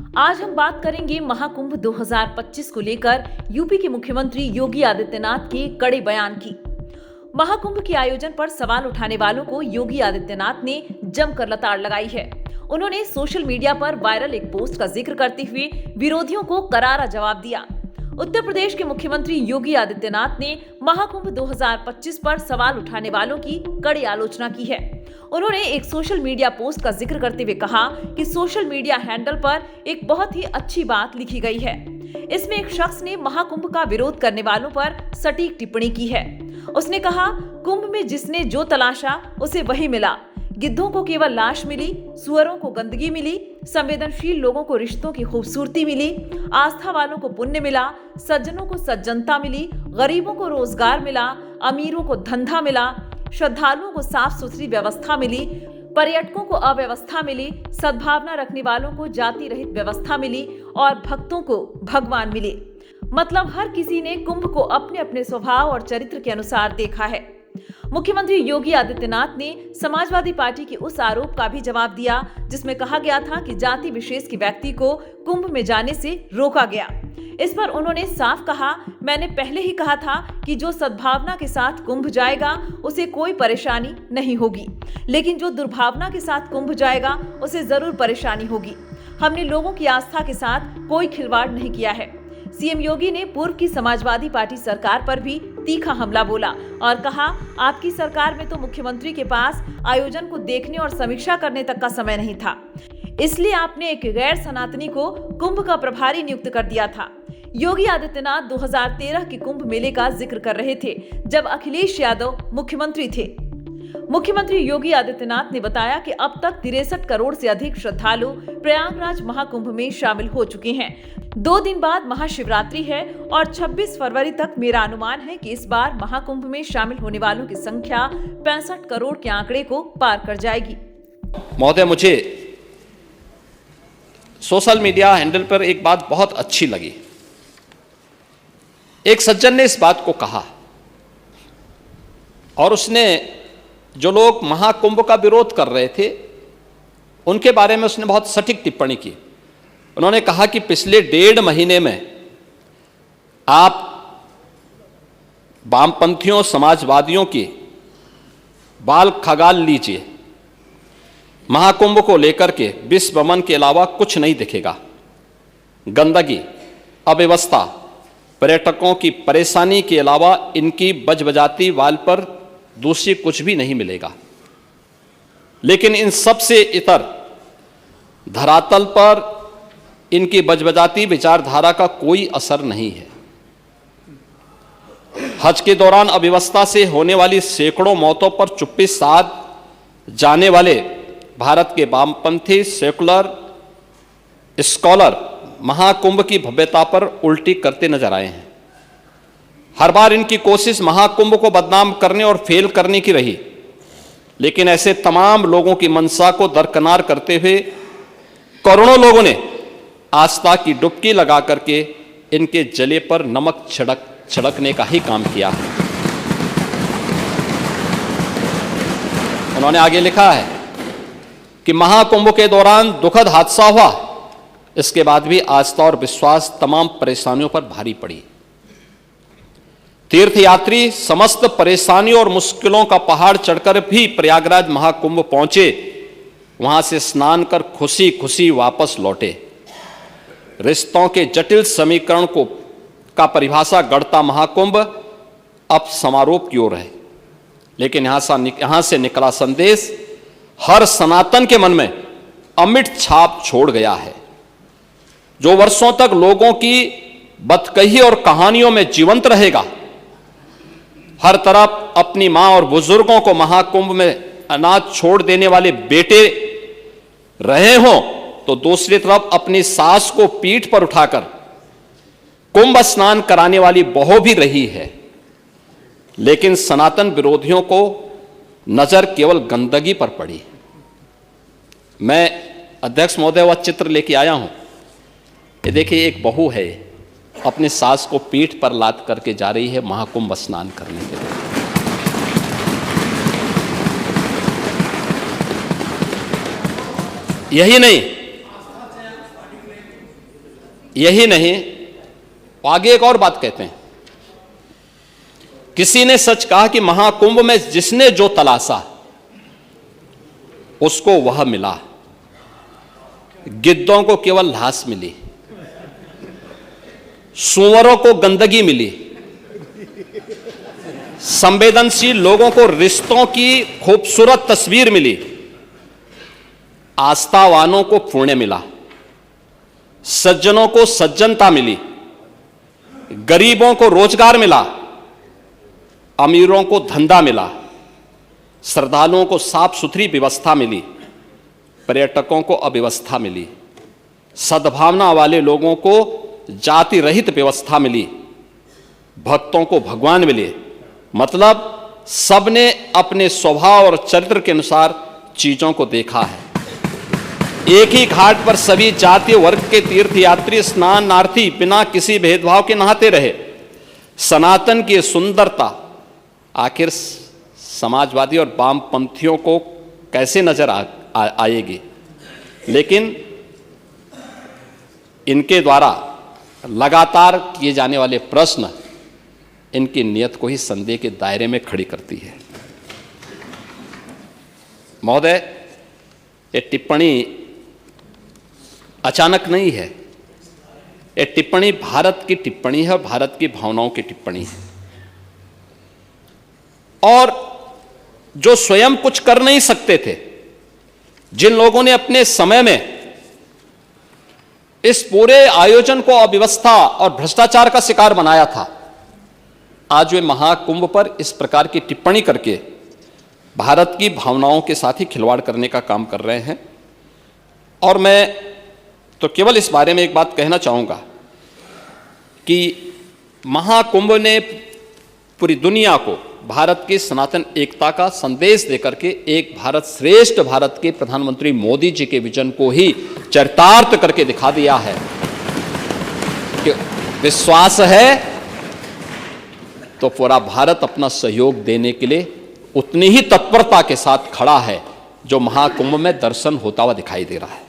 आज हम बात करेंगे महाकुंभ 2025 को लेकर यूपी के मुख्यमंत्री योगी आदित्यनाथ के कड़े बयान की। महाकुंभ के आयोजन पर सवाल उठाने वालों को योगी आदित्यनाथ ने जमकर लताड़ लगाई है। उन्होंने सोशल मीडिया पर वायरल एक पोस्ट का जिक्र करते हुए विरोधियों को करारा जवाब दिया। उत्तर प्रदेश के मुख्यमंत्री योगी आदित्यनाथ ने महाकुंभ 2025 पर सवाल उठाने वालों की कड़ी आलोचना की है। उन्होंने एक सोशल मीडिया पोस्ट का जिक्र करते हुए कहा कि सोशल मीडिया हैंडल पर एक बहुत ही अच्छी बात लिखी गई है। इसमें एक शख्स ने महाकुंभ का विरोध करने वालों पर सटीक टिप्पणी की है। उसने कहा, कुंभ में जिसने जो तलाशा उसे वही मिला। गिद्धों को केवल लाश मिली, सुअरों को गंदगी मिली, संवेदनशील लोगों को रिश्तों की खूबसूरती मिली, आस्था वालों को पुण्य मिला, सज्जनों को सज्जनता मिली, गरीबों को रोजगार मिला, अमीरों को धंधा मिला, श्रद्धालुओं को साफ सुथरी व्यवस्था मिली, पर्यटकों को अव्यवस्था मिली, सद्भावना रखने वालों को जाति रहित व्यवस्था मिली और भक्तों को भगवान मिले। मतलब हर किसी ने कुंभ को अपने अपने स्वभाव और चरित्र के अनुसार देखा है। मुख्यमंत्री योगी आदित्यनाथ ने समाजवादी पार्टी के उस आरोप का भी जवाब दिया जिसमें कहा गया था कि जाति विशेष के व्यक्ति को कुंभ में जाने से रोका गया। इस पर उन्होंने साफ कहा, मैंने पहले ही कहा था कि जो सद्भावना के साथ कुंभ जाएगा उसे कोई परेशानी नहीं होगी, लेकिन जो दुर्भावना के साथ कुंभ जाएगा उसे जरूर परेशानी होगी। हमने लोगों की आस्था के साथ कोई खिलवाड़ नहीं किया है। सीएम योगी ने पूर्व की समाजवादी पार्टी सरकार पर भी तीखा हमला बोला और कहा, आपकी सरकार में तो मुख्यमंत्री के पास आयोजन को देखने और समीक्षा करने तक का समय नहीं था, इसलिए आपने एक गैर सनातनी को कुंभ का प्रभारी नियुक्त कर दिया था। योगी आदित्यनाथ 2013 के कुंभ मेले का जिक्र कर रहे थे जब अखिलेश यादव मुख्यमंत्री थे। मुख्यमंत्री योगी आदित्यनाथ ने बताया कि अब तक 63 करोड़ से अधिक श्रद्धालु प्रयागराज महाकुंभ में शामिल हो चुके हैं। 2 दिन बाद महाशिवरात्रि है और 26 फरवरी तक मेरा अनुमान है कि इस बार महाकुंभ में शामिल होने वालों की संख्या 65 करोड़ के आंकड़े को पार कर जाएगी। महोदय, मुझे सोशल मीडिया हैंडल पर एक बात बहुत अच्छी लगी। एक सज्जन ने इस बात को कहा और उसने जो लोग महाकुंभ का विरोध कर रहे थे उनके बारे में उसने बहुत सटीक टिप्पणी की। उन्होंने कहा कि पिछले 1.5 महीने में आप वामपंथियों समाजवादियों की बाल खगाल लीजिए, महाकुंभ को लेकर के विश्व भ्रमण के अलावा कुछ नहीं दिखेगा। गंदगी, अव्यवस्था, पर्यटकों की परेशानी के अलावा इनकी बजबजाती वाल पर दूसरी कुछ भी नहीं मिलेगा। लेकिन इन सब से इतर धरातल पर इनकी बजबजाती विचारधारा का कोई असर नहीं है। हज के दौरान अव्यवस्था से होने वाली सैकड़ों मौतों पर चुप्पी साध जाने वाले भारत के वामपंथी सेकुलर स्कॉलर महाकुंभ की भव्यता पर उल्टी करते नजर आए हैं। हर बार इनकी कोशिश महाकुंभ को बदनाम करने और फेल करने की रही, लेकिन ऐसे तमाम लोगों की मंशा को दरकिनार करते हुए करोड़ों लोगों ने आस्था की डुबकी लगा करके इनके जले पर नमक छिड़कने का ही काम किया है। उन्होंने आगे लिखा है कि महाकुंभ के दौरान दुखद हादसा हुआ, इसके बाद भी आस्था और विश्वास तमाम परेशानियों पर भारी पड़ी। तीर्थयात्री समस्त परेशानियों और मुश्किलों का पहाड़ चढ़कर भी प्रयागराज महाकुंभ पहुंचे, वहां से स्नान कर खुशी खुशी वापस लौटे। रिश्तों के जटिल समीकरण का परिभाषा गढ़ता महाकुंभ अब समारोह की ओर है, लेकिन यहां से निकला संदेश हर सनातन के मन में अमिट छाप छोड़ गया है, जो वर्षों तक लोगों की बदकही और कहानियों में जीवंत रहेगा। हर तरफ अपनी मां और बुजुर्गों को महाकुंभ में अनाथ छोड़ देने वाले बेटे रहे हों, तो दूसरी तरफ अपनी सास को पीठ पर उठाकर कुंभ स्नान कराने वाली बहू भी रही है। लेकिन सनातन विरोधियों को नजर केवल गंदगी पर पड़ी। मैं अध्यक्ष महोदय वह चित्र लेके आया हूं। ये देखिए, एक बहू है अपने सास को पीठ पर लाद करके जा रही है महाकुंभ स्नान करने के लिए। यही नहीं, यही नहीं, आगे एक और बात कहते हैं, किसी ने सच कहा कि महाकुंभ में जिसने जो तलाशा उसको वह मिला, गिद्धों को केवल लाश मिली, सूअरों को गंदगी मिली, संवेदनशील लोगों को रिश्तों की खूबसूरत तस्वीर मिली, आस्थावानों को पुण्य मिला, सज्जनों को सज्जनता मिली, गरीबों को रोजगार मिला, अमीरों को धंधा मिला, श्रद्धालुओं को साफ सुथरी व्यवस्था मिली, पर्यटकों को अव्यवस्था मिली, सद्भावना वाले लोगों को जाति रहित व्यवस्था मिली, भक्तों को भगवान मिले। मतलब सबने अपने स्वभाव और चरित्र के अनुसार चीजों को देखा है। एक ही घाट पर सभी जातीय वर्ग के तीर्थयात्री स्नानार्थी बिना किसी भेदभाव के नहाते रहे। सनातन की सुंदरता आखिर समाजवादी और वामपंथियों को कैसे नजर आएगी, लेकिन इनके द्वारा लगातार किए जाने वाले प्रश्न इनकी नियत को ही संदेह के दायरे में खड़ी करती है। महोदय, ये टिप्पणी अचानक नहीं है, ये टिप्पणी भारत की टिप्पणी है, भारत की भावनाओं की टिप्पणी है। और जो स्वयं कुछ कर नहीं सकते थे, जिन लोगों ने अपने समय में इस पूरे आयोजन को अव्यवस्था और भ्रष्टाचार का शिकार बनाया था, आज वे महाकुंभ पर इस प्रकार की टिप्पणी करके भारत की भावनाओं के साथ ही खिलवाड़ करने का काम कर रहे हैं। और मैं तो केवल इस बारे में एक बात कहना चाहूंगा कि महाकुंभ ने पूरी दुनिया को भारत की सनातन एकता का संदेश देकर के एक भारत श्रेष्ठ भारत के प्रधानमंत्री मोदी जी के विजन को ही चरितार्थ करके दिखा दिया है कि विश्वास है तो पूरा भारत अपना सहयोग देने के लिए उतनी ही तत्परता के साथ खड़ा है जो महाकुंभ में दर्शन होता हुआ दिखाई दे रहा है।